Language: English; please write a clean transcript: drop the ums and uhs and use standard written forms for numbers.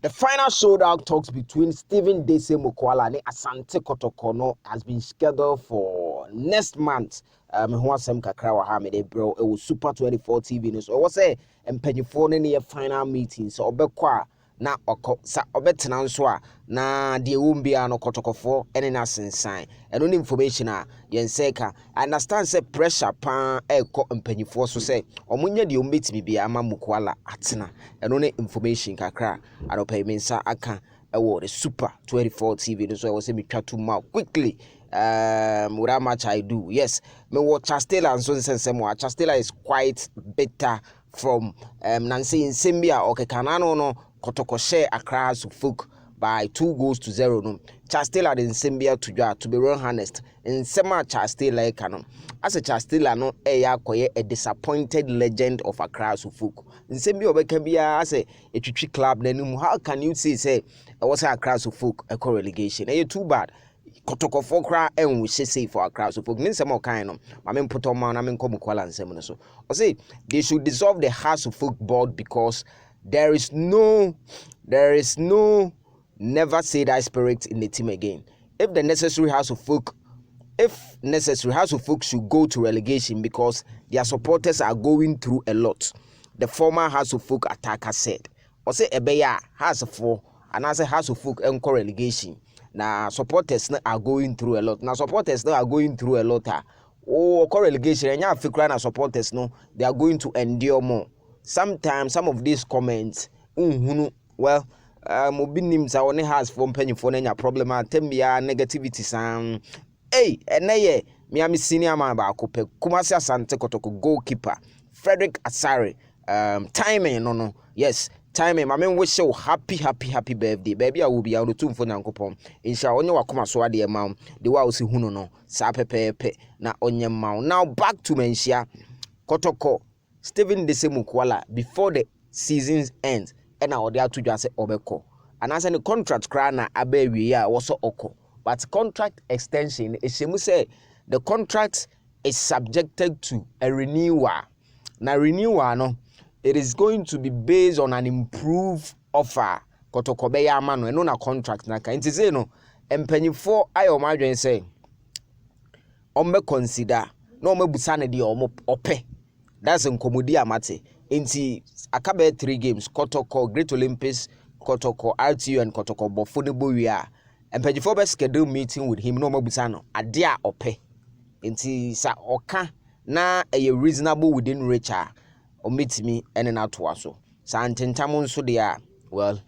The final showdown talks between Stephen Dese Mukwala and Asante Kotoko has been scheduled for next month. Who some kakra wa ha me de bro it was Super 24 TV no so it was a mpanyifo ne ne final meeting so obekwa na sa obetena nso a na de wumbia no kotokofo ene na sensan eno ne information a yenseka I understand say pressure pa ekọ mpanyifo so say omunya de ombetimi bia ama Mukwala atena eno ne information kakra anopa mensa aka ewo the Super 24 TV so I was say me twa to mouth quickly what how much I do. Yes, me watch Chastela and so Chastela is quite better from Nancy in Simbia or Kekanano no Kotoko share Accra Suffolk by 2-0 no. Chastela in Simbia to be real honest. In Sema Chastela canon. As a Chastela no a disappointed legend of Accra Suffolk. In Simbia Bekambia as a Chichi club then how can you say I was Accra Suffolk a co-relegation? Too bad. Kotoko fokra and we say for a crowd so for me some kind of I mean put on man I mean come Mukwala and Semono so I say they should dissolve the House of Folk board because there is no never say that spirit in the team again. If the necessary House of Folk should go to relegation because their supporters are going through a lot. The former House of Folk attacker said or say ebeya House of Folk and as a House of Folk encore relegation. Now supporters are going through a lot. Now supporters are going through a lot. Relegation and you supporters they are going to endure more. Sometimes some of these comments, well, mobinim sa only has from penny for any problem and negativity sound. Hey, and me am senior man ba kope Kumasi Asante Kotoko goalkeeper Frederick Asare timing no yes time I mean wish you happy birthday baby I will be out to for Nankopon inshallah onye wakoma so ade ma the wa osi hunu no sa pepepe na onye ma now back to Manhyia Kotoko Stephen Dese Mukwala before the season ends and na ode atudwa se obeko and as the contract kra na abawie a wo so oko but contract extension eshemu say the contract is subjected to a renewal na renewal no it is going to be based on an improved offer. Kotoko be ya mano eno na contract na ka nti say no empanyifo ayo madwen say ombe consider no omebusa ne de ope that's nkomodi amate nti akabe 3 games Kotoko Great Olympics Kotoko RTU and Kotoko bofo ne bowia empanyifo be schedule meeting with him no omebusa no ade a ope nti sa oka na a reasonable within reach or meet me and an outwaso. Santentamon so they are well.